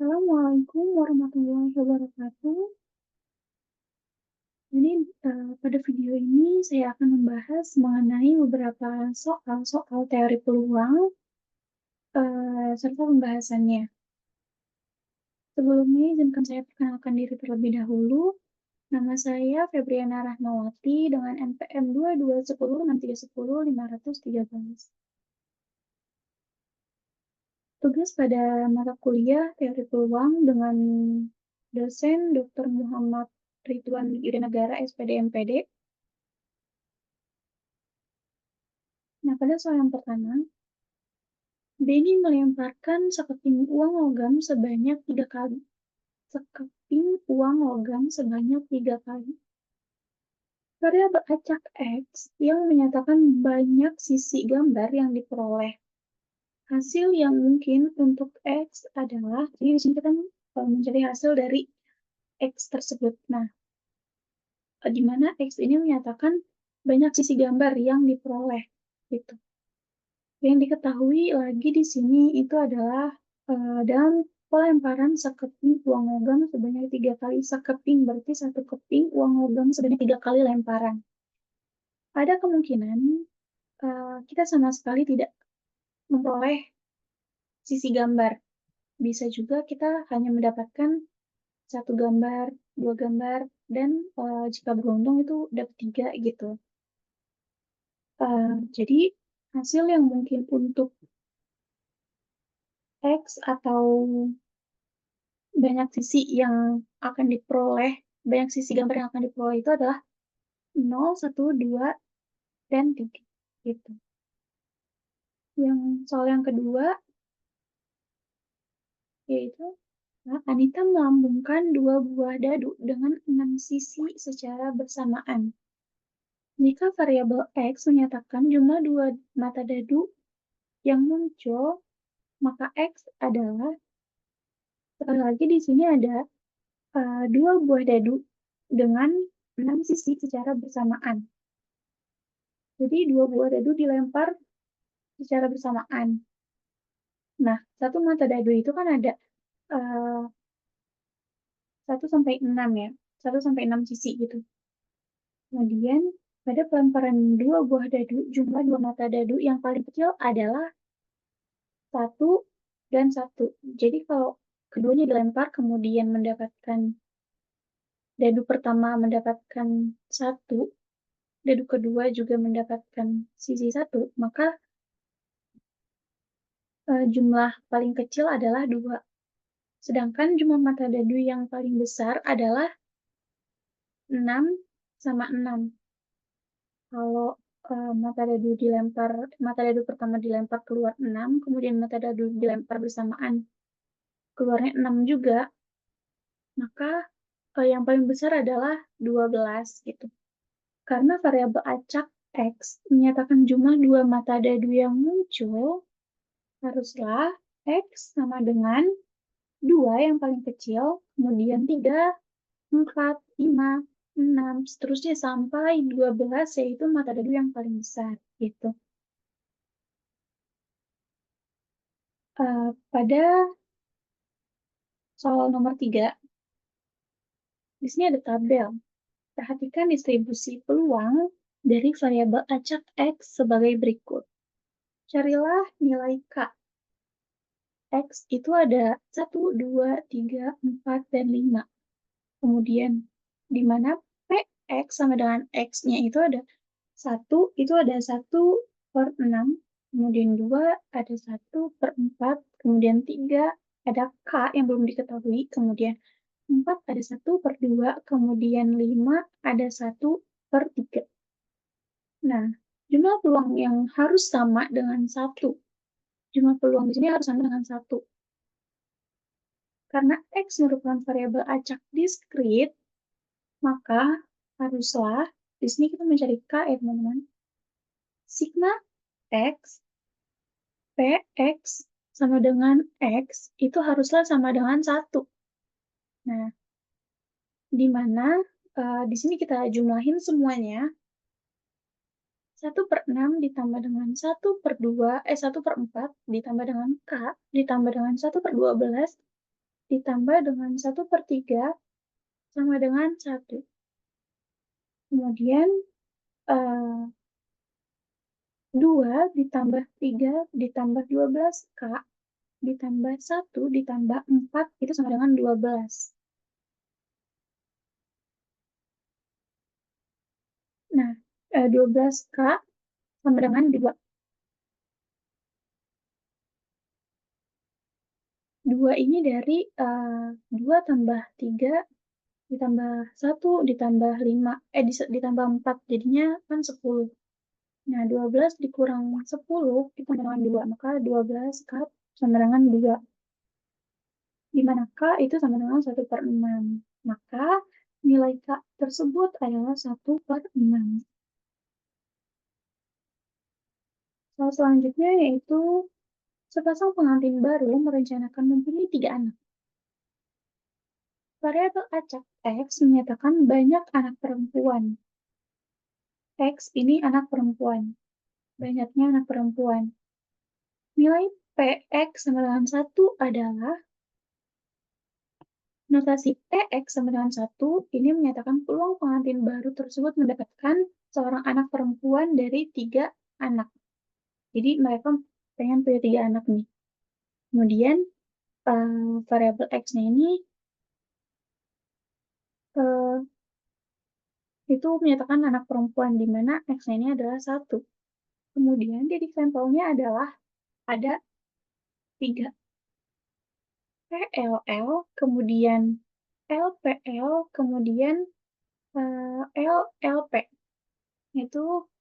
Assalamualaikum warahmatullahi wabarakatuh. Jadi, pada video ini saya akan membahas mengenai beberapa soal-soal teori peluang, serta pembahasannya. Sebelumnya, izinkan saya perkenalkan diri terlebih dahulu. Nama saya Febriana Rahmawati dengan NPM 22106310 513. Tugas pada mata kuliah teori peluang dengan dosen Dr. Muhammad Ridwan Yudanegara, SPD MPD. Nah, pada soal yang pertama, Benny melemparkan sekeping uang logam sebanyak 3 kali. Sekeping uang logam sebanyak 3 kali. Variabel acak X yang menyatakan banyak sisi gambar yang diperoleh. Hasil yang mungkin untuk X adalah, jadi di sini kita mencari hasil dari X tersebut. Nah, di mana X ini menyatakan banyak sisi gambar yang diperoleh. Gitu. Yang diketahui lagi di sini itu adalah dalam pelemparan sekeping uang logam sebanyak 3 kali. Sekeping berarti satu keping uang logam sebanyak 3 kali lemparan. Ada kemungkinan kita sama sekali tidak memperoleh sisi gambar. Bisa juga kita hanya mendapatkan satu gambar, dua gambar, dan jika beruntung itu dapat 3 gitu. Jadi hasil yang mungkin untuk X atau banyak sisi yang akan diperoleh, banyak sisi gambar yang akan diperoleh itu adalah 0, 1, 2, dan 3. Gitu. Yang soal yang kedua, yaitu Anita melambungkan 2 buah dadu dengan 6 sisi secara bersamaan. Jika variabel X menyatakan jumlah 2 mata dadu yang muncul, maka X adalah, sekali lagi di sini ada 2 buah dadu dengan 6 sisi secara bersamaan. Jadi 2 buah dadu dilempar secara bersamaan. Nah, satu mata dadu itu kan ada 1 sampai 6 ya. 1 sampai 6 sisi gitu. Kemudian, pada pelemparan 2 buah dadu, jumlah 2 mata dadu yang paling kecil adalah 1 dan 1. Jadi kalau keduanya dilempar, kemudian mendapatkan dadu pertama mendapatkan 1, dadu kedua juga mendapatkan sisi 1, maka jumlah paling kecil adalah 2. Sedangkan jumlah mata dadu yang paling besar adalah 6 sama 6. Kalau mata dadu pertama dilempar keluar 6, kemudian mata dadu dilempar bersamaan keluarnya 6 juga, maka yang paling besar adalah 12 gitu. Karena variabel acak X menyatakan jumlah 2 mata dadu yang muncul, haruslah X sama dengan 2 yang paling kecil, kemudian 3, 4, 5, 6, seterusnya sampai 12, yaitu mata dadu yang paling besar, gitu. Pada soal nomor 3, di sini ada tabel. Perhatikan distribusi peluang dari variabel acak X sebagai berikut. Carilah nilai K. X itu ada 1, 2, 3, 4, dan 5. Kemudian, di mana PX sama dengan X-nya itu ada 1, itu ada 1 per 6, kemudian 2 ada 1 per 4, kemudian 3 ada K yang belum diketahui, kemudian 4 ada 1 per 2, kemudian 5 ada 1 per 3. Nah, jumlah peluang yang harus sama dengan 1. Jumlah peluang di sini harus sama dengan 1. Karena X merupakan variabel acak diskrit, maka haruslah, di sini kita mencari K ya teman-teman, sigma X, PX sama dengan X, itu haruslah sama dengan 1. Nah, di mana di sini kita jumlahin semuanya, 1 per 6 ditambah dengan 1 per 2, 1 per 4 ditambah dengan K, ditambah dengan 1 per 12, ditambah dengan 1/3 sama dengan 1. Kemudian 2 ditambah 3 ditambah 12K ditambah 1 ditambah 4 itu sama dengan 12. Nah, 12K sama dengan 2. 2 ini dari 2 tambah 3 ditambah 1 ditambah 5, ditambah 4, jadinya kan 10. Nah, 12 dikurang 10 itu sama dengan 2, maka 12 K sama dengan 2. Di mana K itu sama dengan 1/6. Maka nilai K tersebut adalah 1/6. Soal selanjutnya yaitu sepasang pengantin baru merencanakan mempunyai 3 anak. Variabel acak X menyatakan banyak anak perempuan. X ini anak perempuan. Banyaknya anak perempuan. Nilai PX sama dengan 1 adalah notasi PX sama dengan 1 ini menyatakan peluang pengantin baru tersebut mendapatkan seorang anak perempuan dari 3 anak. Jadi mereka pengen punya 3 anak nih. Kemudian variabel X-nya ini itu menyatakan anak perempuan, di mana X-nya ini adalah 1. Kemudian titik sampelnya adalah ada 3. PLL, kemudian LPL, kemudian LLP. Itu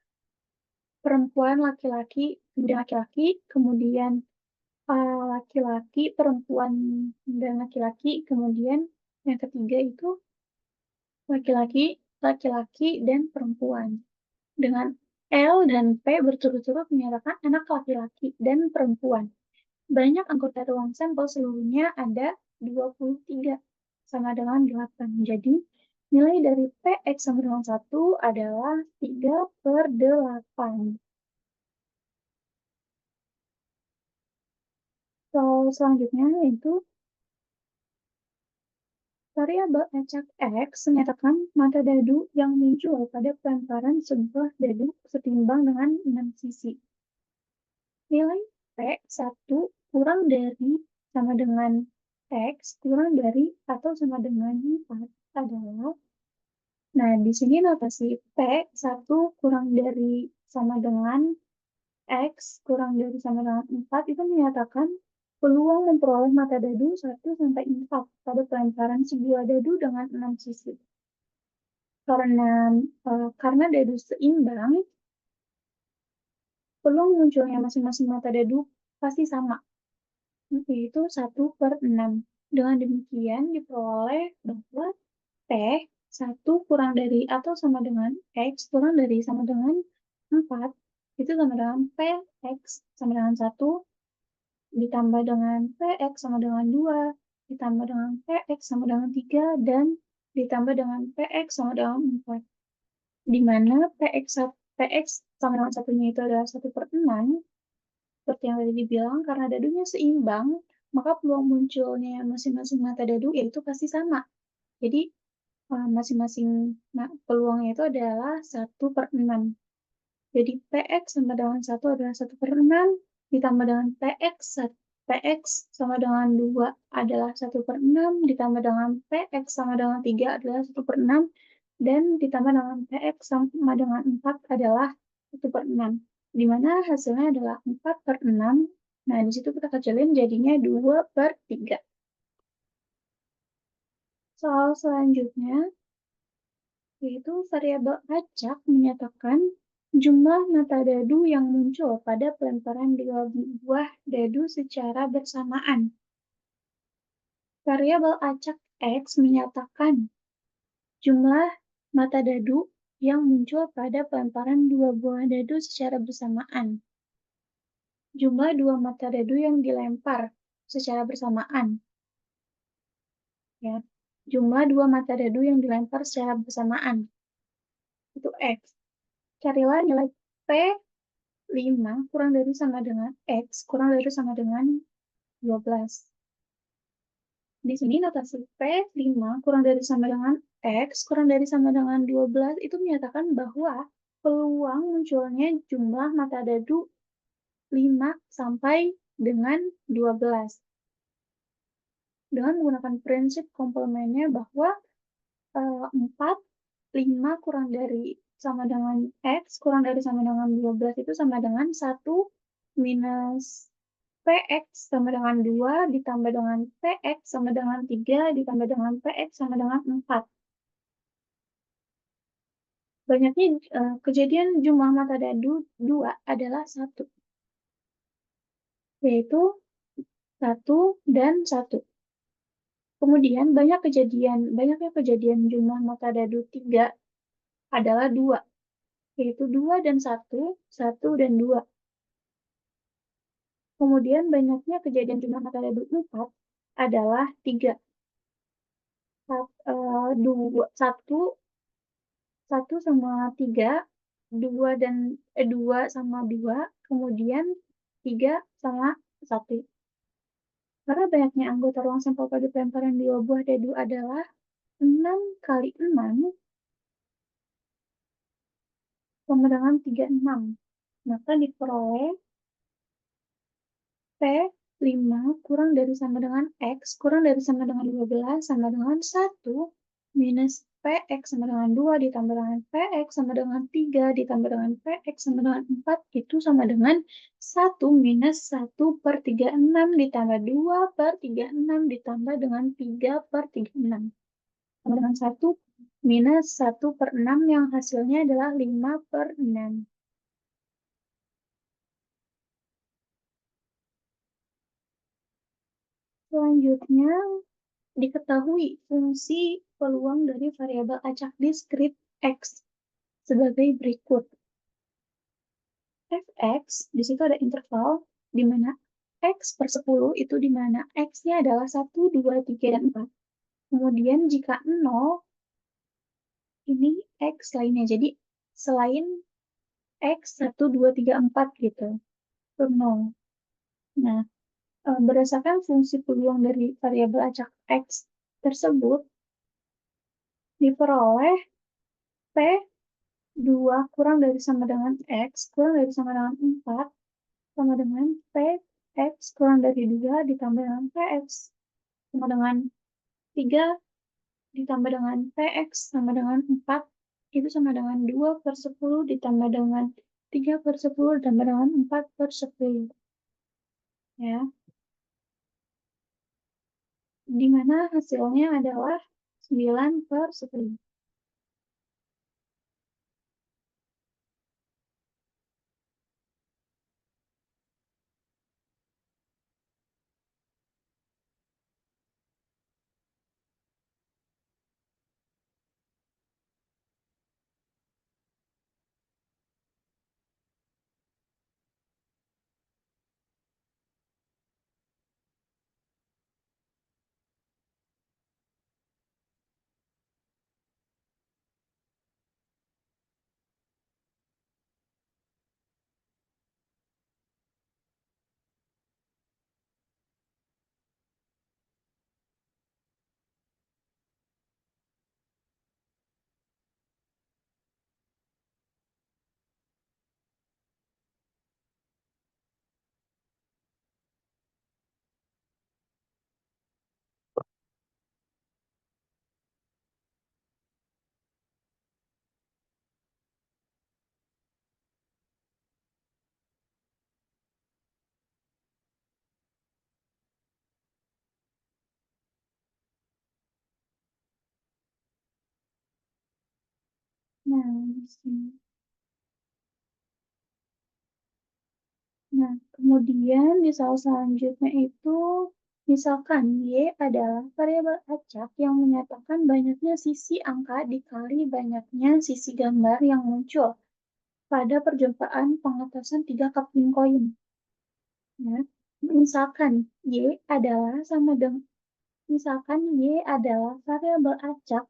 perempuan, laki-laki, kemudian laki-laki, kemudian laki-laki, perempuan, dan laki-laki, kemudian yang ketiga itu laki-laki, laki-laki, dan perempuan. Dengan L dan P berturut-turut menyatakan anak laki-laki dan perempuan. Banyak anggota ruang sampel seluruhnya ada 23, sama dengan 8. Jadi, nilai dari PX sama dengan 1 adalah 3/8. Soal selanjutnya yaitu variabel acak X menyatakan mata dadu yang muncul pada pelemparan sebuah dadu setimbang dengan 6 sisi. Nilai P1 kurang dari sama dengan X kurang dari atau sama dengan 4 adalah, nah di sini notasi P1 kurang dari sama dengan X kurang dari sama dengan 4 itu menyatakan peluang memperoleh mata dadu 1-4 pada pelemparan sebuah dadu dengan 6 sisi. Karena dadu seimbang, peluang munculnya masing-masing mata dadu pasti sama, yaitu 1/6. Dengan demikian diperoleh bahwa P1 kurang dari atau sama dengan X kurang dari sama dengan 4 itu sama dengan PX sama dengan 1 ditambah dengan PX sama dengan 2 ditambah dengan PX sama dengan 3 dan ditambah dengan PX sama dengan 4. Di mana PX sama dengan satunya itu adalah 1/6. Seperti yang tadi dibilang, karena dadunya seimbang, maka peluang munculnya masing-masing mata dadu yaitu pasti sama. Jadi, masing-masing peluangnya itu adalah 1/6. Jadi, PX sama dengan 1 adalah 1/6, ditambah dengan PX sama dengan 2 adalah 1/6, ditambah dengan PX sama dengan 3 adalah 1/6, dan ditambah dengan PX sama dengan 4 adalah 1/6. Di mana hasilnya adalah 4/6. Nah, di situ kita kecilin jadinya 2/3. Soal selanjutnya, yaitu variabel acak menyatakan jumlah mata dadu yang muncul pada pelemparan 2 buah dadu secara bersamaan. Variabel acak X menyatakan jumlah mata dadu yang muncul pada pelemparan 2 buah dadu secara bersamaan. Jumlah 2 mata dadu yang dilempar secara bersamaan. Ya. Jumlah 2 mata dadu yang dilempar secara bersamaan. Itu X. Carilah nilai P5 kurang dari sama dengan X kurang dari sama dengan 12. Di sini notasi P5 kurang dari sama dengan X kurang dari sama dengan 12 itu menyatakan bahwa peluang munculnya jumlah mata dadu 5 sampai dengan 12. Dengan menggunakan prinsip komplemennya bahwa 4, 5 kurang dari sama dengan X kurang dari sama dengan 12 itu sama dengan 1 minus PX sama dengan 2 ditambah dengan PX sama dengan 3 ditambah dengan PX sama dengan 4. Banyaknya kejadian jumlah mata dadu 2 adalah 1, yaitu 1 dan 1. Kemudian banyaknya kejadian jumlah mata dadu 3 adalah 2, yaitu 2 dan 1, 1 dan 2. Kemudian banyaknya kejadian jumlah mata dadu 4 adalah 3. 1 sama 3, 2 sama 2, kemudian 3 sama 1. Karena banyaknya anggota ruang sampel pada pelemparan 2 buah dadu adalah 6 kali 6 sama dengan 36. Maka diperoleh P5 kurang dari sama dengan X kurang dari sama dengan 12 sama dengan 1 minus PX sama dengan 2 ditambah dengan PX sama dengan 3 ditambah dengan PX sama dengan 4 itu sama dengan 1 minus 1 per 36 ditambah 2 per 36 ditambah dengan 3 per 36. Sama dengan 1 minus 1 per 6 yang hasilnya adalah 5 per 6. Selanjutnya, diketahui fungsi peluang dari variabel acak diskrit X sebagai berikut. Fx, di situ ada interval, di mana X per 10 itu di mana X-nya adalah 1, 2, 3, dan 4. Kemudian jika 0, ini X lainnya. Jadi selain X 1, 2, 3, 4 gitu. Itu 0. Nah, berdasarkan fungsi peluang dari variabel acak X tersebut, diperoleh P2 kurang dari sama dengan X kurang dari sama dengan 4 sama dengan Px kurang dari 2 ditambah dengan Px sama dengan 3 ditambah dengan Px sama dengan 4 itu sama dengan 2 per 10 ditambah dengan 3 per 10 ditambah dengan 4 per 10. Ya. Di mana hasilnya adalah 9 per 10. Nah, di sini. Nah, kemudian di soal selanjutnya itu, misalkan Y adalah variabel acak yang menyatakan banyaknya sisi angka dikali banyaknya sisi gambar yang muncul pada perjumpaan pengatasan 3 coupling koin. Ya, misalkan Y adalah sama dengan misalkan Y adalah variabel acak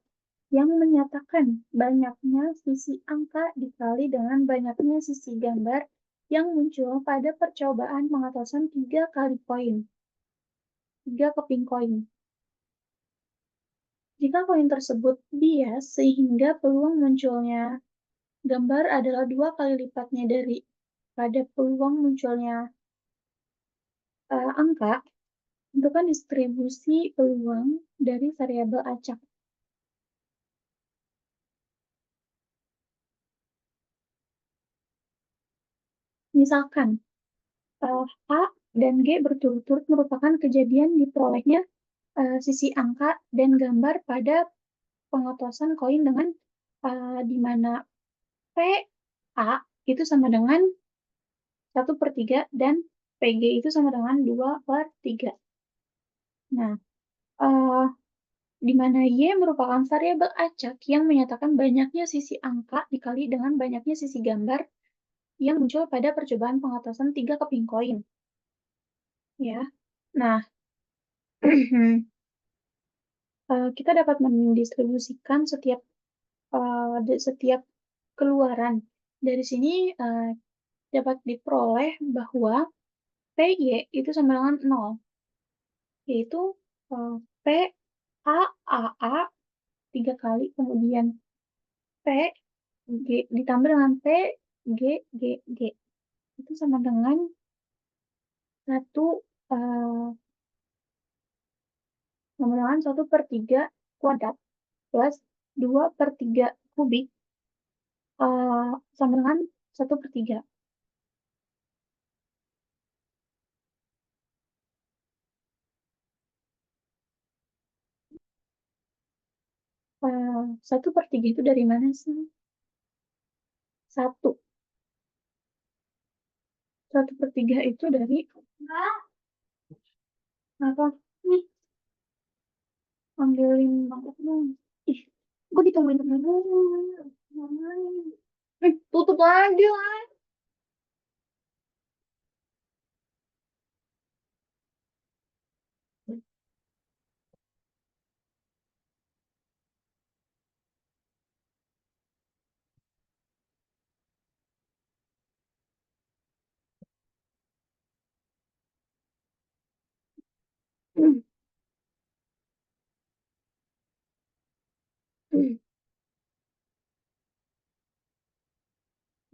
yang menyatakan banyaknya sisi angka dikali dengan banyaknya sisi gambar yang muncul pada percobaan pengatasan 3 kali koin, 3 keping koin. Jika koin tersebut bias sehingga peluang munculnya gambar adalah 2 kali lipatnya pada peluang munculnya angka, tentukan distribusi peluang dari variabel acak. Misalkan, A dan G berturut-turut merupakan kejadian diperolehnya sisi angka dan gambar pada pengotosan koin dengan di mana PA itu sama dengan 1/3 dan PG itu sama dengan 2/3. Nah, di mana Y merupakan variabel acak yang menyatakan banyaknya sisi angka dikali dengan banyaknya sisi gambar yang muncul pada percobaan pengotosan 3 keping koin. Ya. Nah, kita dapat mendistribusikan setiap keluaran. Dari sini dapat diperoleh bahwa PY itu sama dengan 0, yaitu P A 3 kali, kemudian P G ditambah dengan P G G G. Itu sama dengan 1/3 kuadrat plus 2/3 kubik sama dengan 1/3. 1/3 itu dari mana sih? 1/3 itu dari apa? Nih, ambilin mangkok dong. Ih, gue ditungguin dulu. Tutup lagi lah.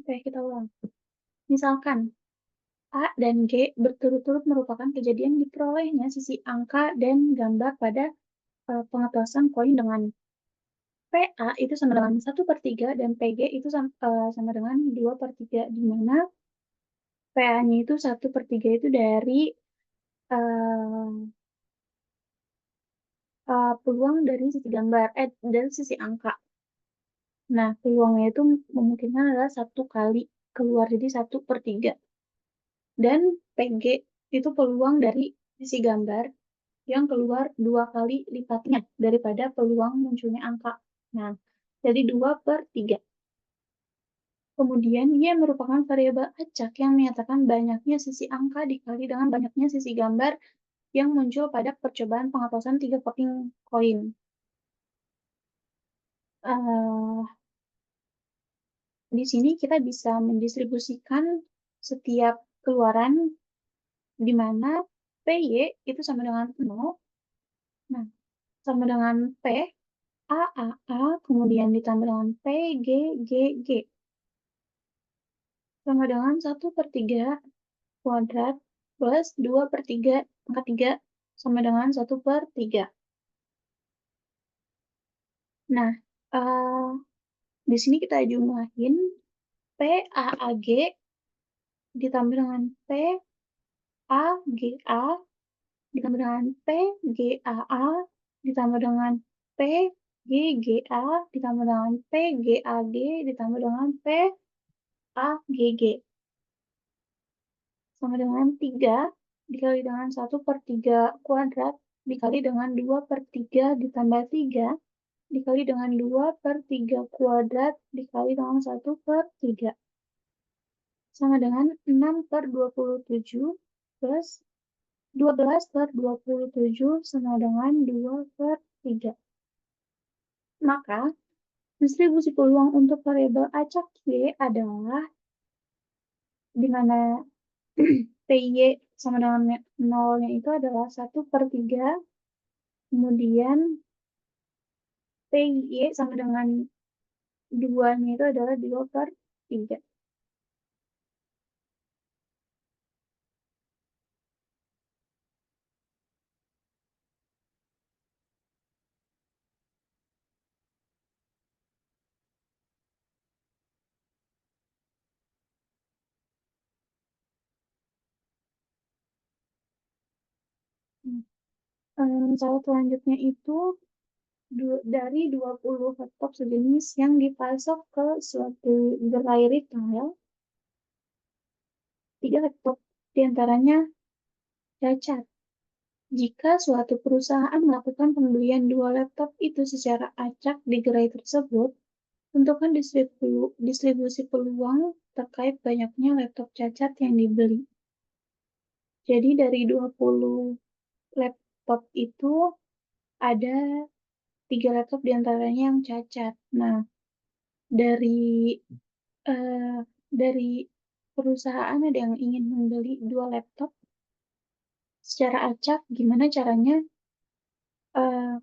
Oke, kita ulang. Misalkan, A dan G berturut-turut merupakan kejadian diperolehnya sisi angka dan gambar pada pengetahuan koin dengan PA itu sama dengan 1/3 dan PG itu sama dengan 2/3, di mana PA-nya itu 1/3 itu dari uh, peluang dari sisi gambar, dari sisi angka. Nah, peluangnya itu memungkinkan adalah 1 kali keluar, jadi 1/3. Dan PG itu peluang dari sisi gambar yang keluar 2 kali lipatnya daripada peluang munculnya angka. Nah, jadi 2/3. Kemudian, Y merupakan variabel acak yang menyatakan banyaknya sisi angka dikali dengan banyaknya sisi gambar yang muncul pada percobaan penghapuskan 3 keping koin. Di sini kita bisa mendistribusikan setiap keluaran di mana PY itu sama dengan 0. Nah, sama dengan P, A, kemudian ditambah dengan P, G. Sama dengan 1/3 kuadrat plus 2/3 angka 3 sama dengan 1/3. Nah, di sini kita jumlahin PAAG ditambah dengan PAGA ditambah dengan PGAA ditambah dengan PGGA ditambah dengan PGAG ditambah dengan PAGG sama dengan 3 dikali dengan 1/3 kuadrat dikali dengan 2/3 ditambah 3 dikali dengan 2/3 kuadrat dikali dengan 1/3 sama dengan 6/27 plus 12/27 sama dengan 2/3. Maka, distribusi peluang untuk variabel acak Y adalah di mana PY sama dengan 0-nya itu adalah 1/3, kemudian PY sama dengan 2-nya itu adalah 2/3. Cara selanjutnya itu dari 20 laptop sejenis yang dipasok ke suatu gerai retail, 3 laptop diantaranya cacat. Jika suatu perusahaan melakukan pembelian 2 laptop itu secara acak di gerai tersebut, tentukan distribusi peluang terkait banyaknya laptop cacat yang dibeli. Jadi dari 20 laptop itu ada 3 laptop diantaranya yang cacat. Nah, dari eh, dari perusahaan ada yang ingin membeli 2 laptop secara acak, gimana caranya? eh,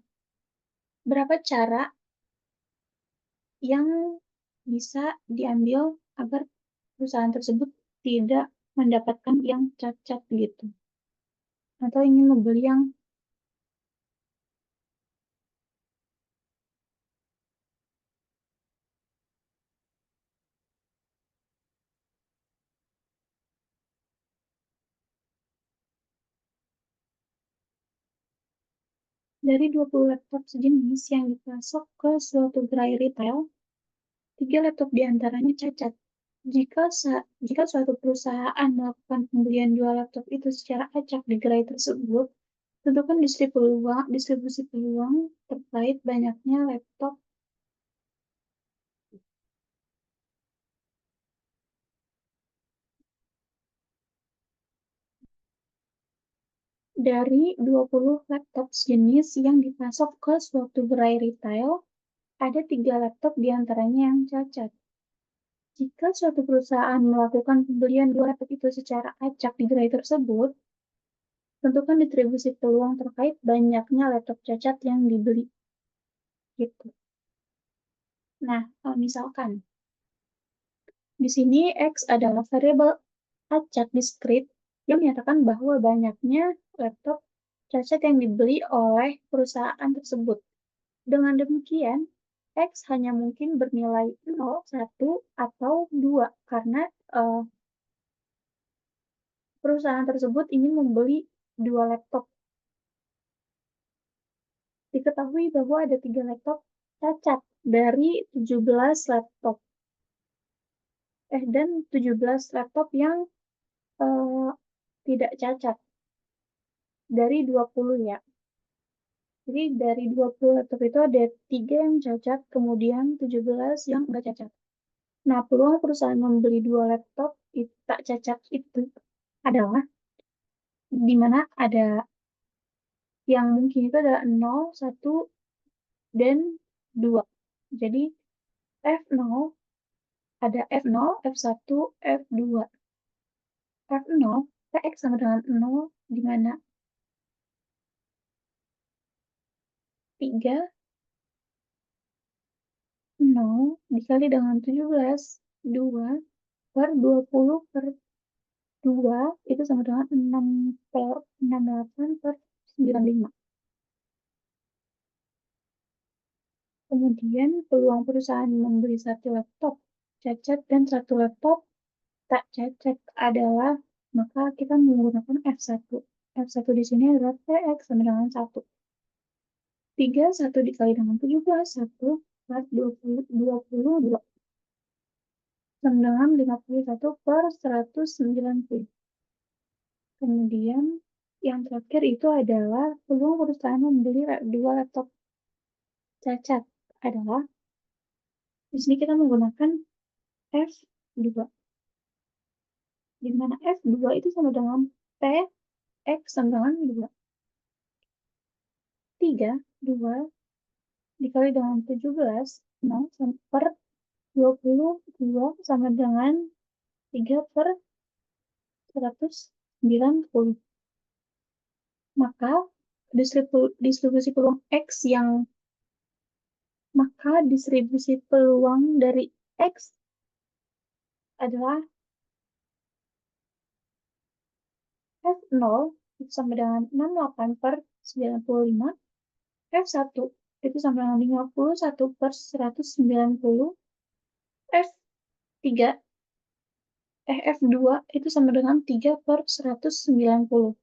Berapa cara yang bisa diambil agar perusahaan tersebut tidak mendapatkan yang cacat gitu, atau ingin membeli yang dari 20 laptop sejenis yang dipasok ke suatu gerai retail, 3 laptop diantaranya cacat. Jika suatu perusahaan melakukan pembelian 2 laptop itu secara acak di gerai tersebut, tentukan distribusi peluang terkait banyaknya laptop dari 20 laptop sejenis yang dipasok ke suatu gerai retail, ada 3 laptop diantaranya yang cacat. Jika suatu perusahaan melakukan pembelian 2 laptop itu secara acak di gerai tersebut, tentukan distribusi peluang terkait banyaknya laptop cacat yang dibeli. Gitu. Nah, misalkan di sini X adalah variabel acak diskrit yang menyatakan bahwa banyaknya laptop cacat yang dibeli oleh perusahaan tersebut. Dengan demikian, X hanya mungkin bernilai 0, 1, atau 2 karena perusahaan tersebut ingin membeli 2 laptop. Diketahui bahwa ada 3 laptop cacat dari 17 laptop. Dan 17 laptop yang eh, tidak cacat dari 20 ya. Jadi dari 20 laptop itu ada 3 yang cacat, kemudian 17 yang enggak cacat. Nah, peluang perusahaan membeli 2 laptop tak cacat itu adalah di mana ada yang mungkin itu adalah 0, 1, dan 2. Jadi F0 ada F0, F1, F2. F0, Px sama dengan 0, di mana 3, 0 dikali dengan 17, 2 per 20 per 2 itu sama dengan 68 per 95. Kemudian peluang perusahaan membeli 1 laptop cacat dan 1 laptop tak cacat adalah, maka kita menggunakan F1. F1 di sini adalah Px sama dengan 1. 3, 1 dikali dengan 17, 1 per 22, sama dengan 51 per 190. Kemudian yang terakhir itu adalah peluang perusahaan membeli 2 laptop cacat adalah, di sini kita menggunakan F2. Di mana F2 itu sama dengan P X sama dengan 2. 3, 2 dikali dengan 17, 0 per 22 sama dengan 3 per 190. Maka distribusi peluang X yang Maka distribusi peluang dari X adalah F0 itu sama dengan 68 per 95, F1 itu sama dengan 51 per 190, F3, F2 itu sama dengan 3 per 190.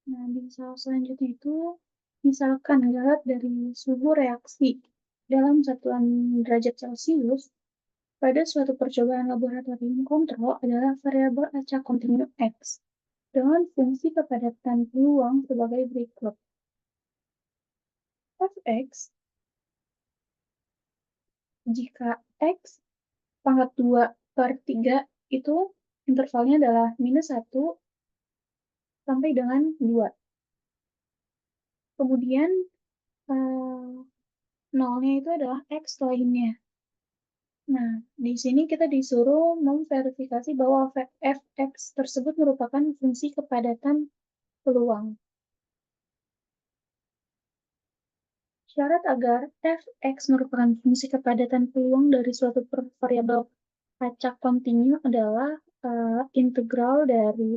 Nah, di misal selanjutnya itu, misalkan adalah dari suhu reaksi dalam satuan derajat Celcius pada suatu percobaan laboratorium kontrol adalah variabel acak kontinu X dengan fungsi kepadatan peluang sebagai berikut. Fx jika X pangkat 2 per 3 itu intervalnya adalah minus 1 sampai dengan 2. Kemudian nolnya itu adalah X lainnya. Nah, di sini kita disuruh memverifikasi bahwa Fx tersebut merupakan fungsi kepadatan peluang. Syarat agar Fx merupakan fungsi kepadatan peluang dari suatu variabel acak kontinu adalah integral dari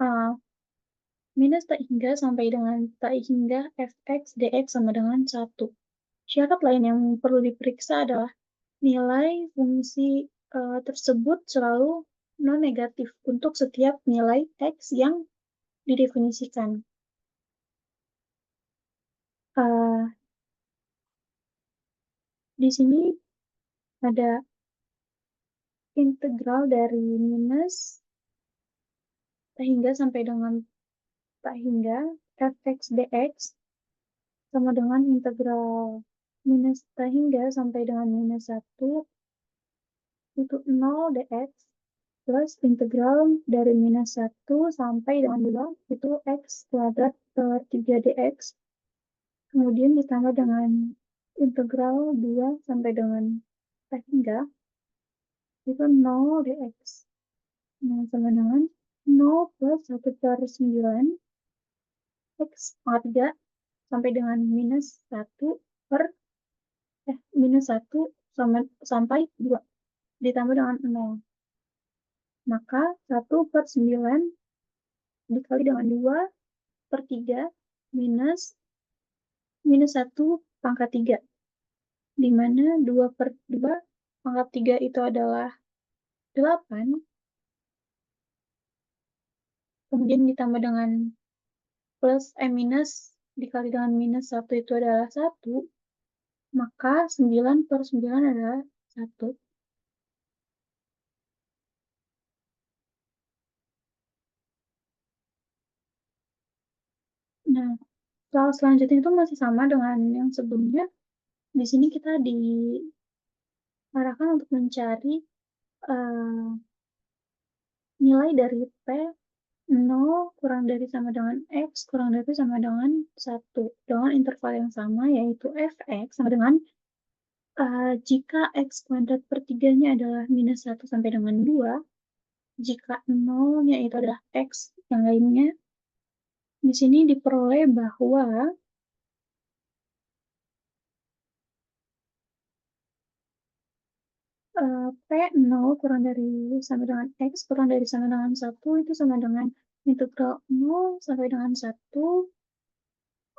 uh, minus t hingga sampai dengan t hingga Fx dx sama dengan 1. Syarat lain yang perlu diperiksa adalah nilai fungsi tersebut selalu non-negatif untuk setiap nilai X yang didefinisikan. Uh, di sini ada integral dari minus t hingga sampai dengan t hingga Fx dx sama dengan integral minus t hingga sampai dengan minus 1 itu 0 dx plus integral dari minus 1 sampai dengan 2 itu x kuadrat per 3 dx. Kemudian ditambah dengan integral 2 sampai dengan t hingga itu 0 dx. Nah, sama dengan 0 plus 1 per 9 x pangkat 3 sampai dengan minus 1 per minus 1 sampai 2 ditambah dengan 0. Maka 1 per 9 dikali dengan 2 per 3 minus minus 1 pangkat 3. Di mana 2 per 2 pangkat 3 itu adalah 8. Kemudian ditambah dengan plus minus dikali dengan minus 1 itu adalah 1. Maka 9 per 9 adalah 1. Nah, soal selanjutnya itu masih sama dengan yang sebelumnya. Di sini kita diarahkan untuk mencari nilai dari P 0 kurang dari sama dengan X kurang dari sama dengan 1 dengan interval yang sama yaitu Fx sama dengan jika X kuadrat per 3-nya adalah minus 1 sampai dengan 2, jika 0-nya itu adalah X yang lainnya, di sini diperoleh bahwa P0 kurang dari sama dengan X kurang dari sama dengan 1 itu sama dengan integral 0 sampai dengan 1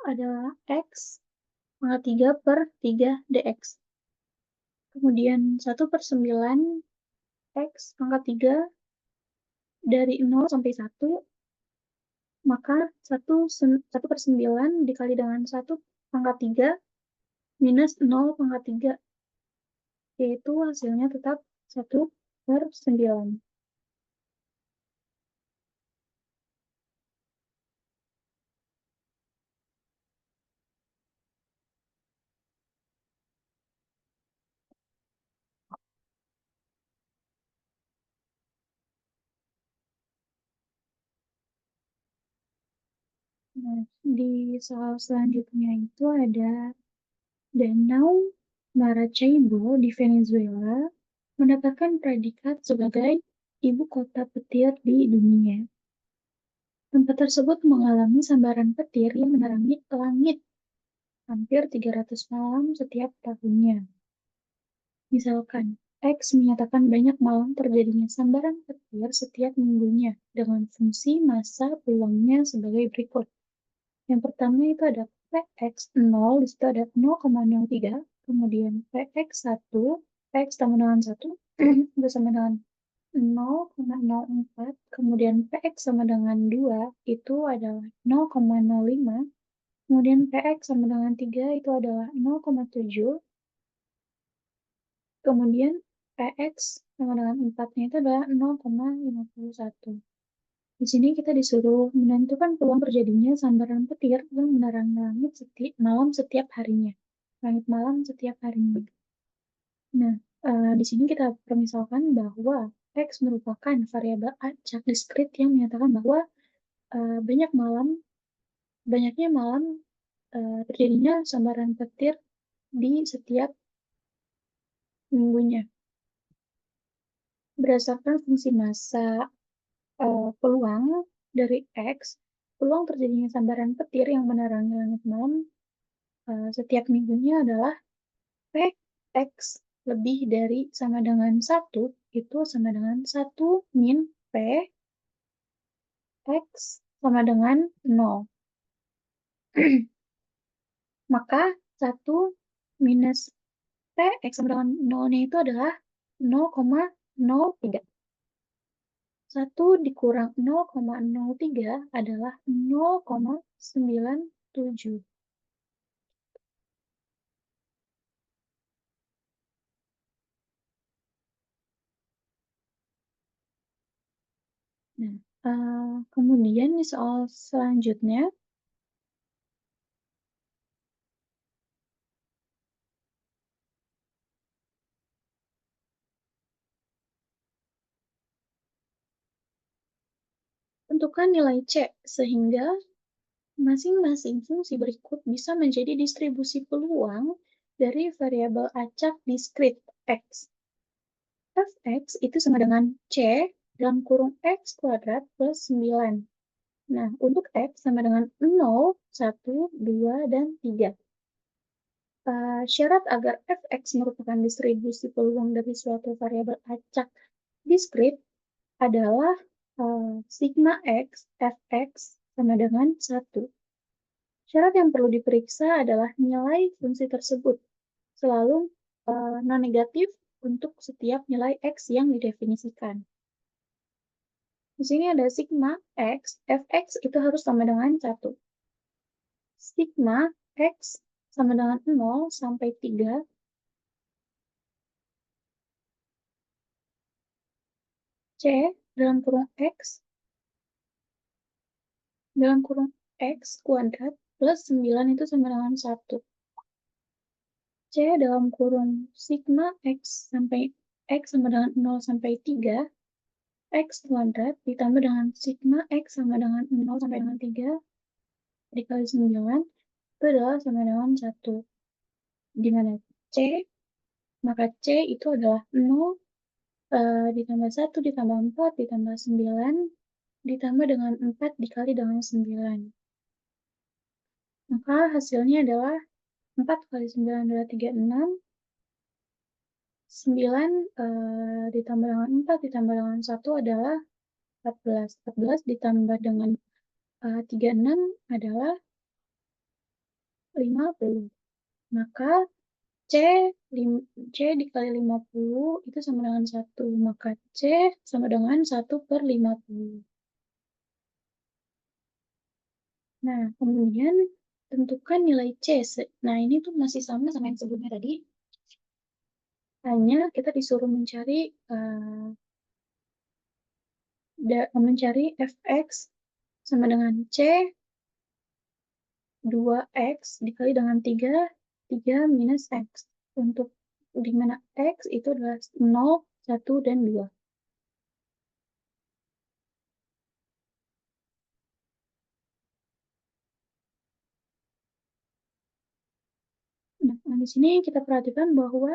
adalah X pangkat 3 per 3 dx. Kemudian 1 per 9 X pangkat 3 dari 0 sampai 1, maka 1/9 dikali dengan 1/3 minus 0/3, yaitu hasilnya tetap 1/9. Nah, di soal selanjutnya itu ada Danau Maracaibo di Venezuela mendapatkan predikat sebagai ibu kota petir di dunia. Tempat tersebut mengalami sambaran petir yang menerangi langit hampir 300 malam setiap tahunnya. Misalkan, X menyatakan banyak malam terjadinya sambaran petir setiap minggunya dengan fungsi massa peluangnya sebagai berikut. Yang pertama itu ada PX0, di situ ada 0,03, kemudian PX1, X sama dengan 1, itu sama dengan 0,04, kemudian PX sama dengan 2, itu adalah 0,05, kemudian PX sama dengan 3, itu adalah 0,7, kemudian PX sama dengan 4-nya itu adalah 0,51. Di sini kita disuruh menentukan peluang terjadinya sambaran petir yang menerangi langit malam setiap harinya. Langit malam setiap harinya. Nah, di sini kita permisalkan bahwa X merupakan variabel acak diskrit yang menyatakan bahwa banyaknya malam terjadinya sambaran petir di setiap minggunya. Berdasarkan fungsi massa peluang dari X, peluang terjadinya sambaran petir yang menerangi langit malam setiap minggunya adalah Px lebih dari sama dengan 1, itu sama dengan 1 min P X sama dengan 0. Maka 1 minus Px sama dengan 0-nya itu adalah 0,03. 1 dikurang 0,03 adalah 0,97. Nah, kemudian di soal selanjutnya, tentukan nilai C sehingga masing-masing fungsi berikut bisa menjadi distribusi peluang dari variabel acak diskrit X. Fx itu sama dengan C dalam kurung X kuadrat plus 9. Nah, untuk X sama dengan 0, 1, 2, dan 3. Syarat agar Fx merupakan distribusi peluang dari suatu variabel acak diskrit adalah sigma X, Fx sama dengan 1. Syarat yang perlu diperiksa adalah nilai fungsi tersebut selalu non-negatif untuk setiap nilai X yang didefinisikan. Di sini ada sigma X, Fx itu harus sama dengan 1. Sigma X sama dengan 0 sampai 3, C dalam kurung X kuadrat plus 9 itu sama dengan 1. C dalam kurung sigma X sampai X sama dengan 0 sampai 3, X kuadrat ditambah dengan sigma X sama dengan 0 sampai dengan 3 dikali 9 itu adalah sama dengan 1. Di mana C, maka C itu adalah 0 ditambah 1 ditambah 4 ditambah 9 ditambah dengan 4 dikali dengan 9. Maka hasilnya adalah 4 kali 9 adalah 36. 9 ditambah dengan 4 ditambah dengan 1 adalah 14. 14 ditambah dengan 36 adalah 50. Maka C, C dikali 50 itu sama dengan 1. Maka C sama dengan 1/50. Nah, kemudian tentukan nilai C. Nah, ini tuh masih sama yang sebelumnya tadi. Hanya kita disuruh mencari fx sama dengan C 2x dikali dengan 3 minus x. Untuk di mana x itu adalah 0, 1, dan 2. Nah, di sini kita perhatikan bahwa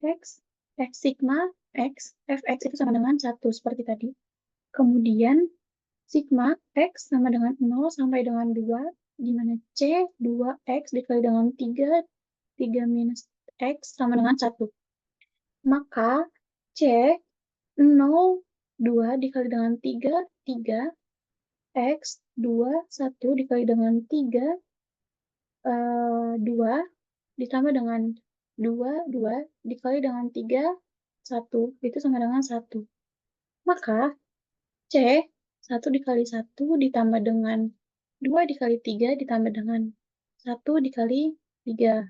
x, x sigma x, fx itu sama dengan 1, seperti tadi. Kemudian, sigma x sama dengan 0 sampai dengan 2, di mana C 2x dikali dengan 3 minus x sama dengan 1. Maka C 0, 2 dikali dengan 3 x 2, 1 dikali dengan 3, 2, ditambah dengan 2 dikali dengan 3, 1, itu sama dengan 1. Maka C 1 dikali 1 ditambah dengan 2 dikali 3 ditambah dengan 1 dikali 3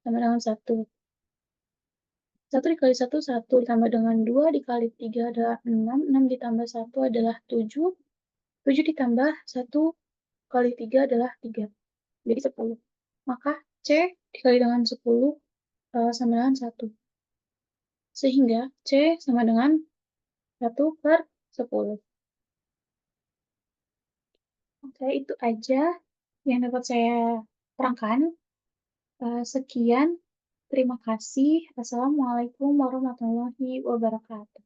sama dengan 1. 1 dikali 1, 1 ditambah dengan 2 dikali 3 adalah 6. 6 ditambah 1 adalah 7. 7 ditambah 1 kali 3 /3. Jadi 10. Maka C dikali dengan 10 sama dengan 1. Sehingga C sama dengan 1/10. Oke, itu aja yang dapat saya terangkan. Sekian, terima kasih. Assalamualaikum warahmatullahi wabarakatuh.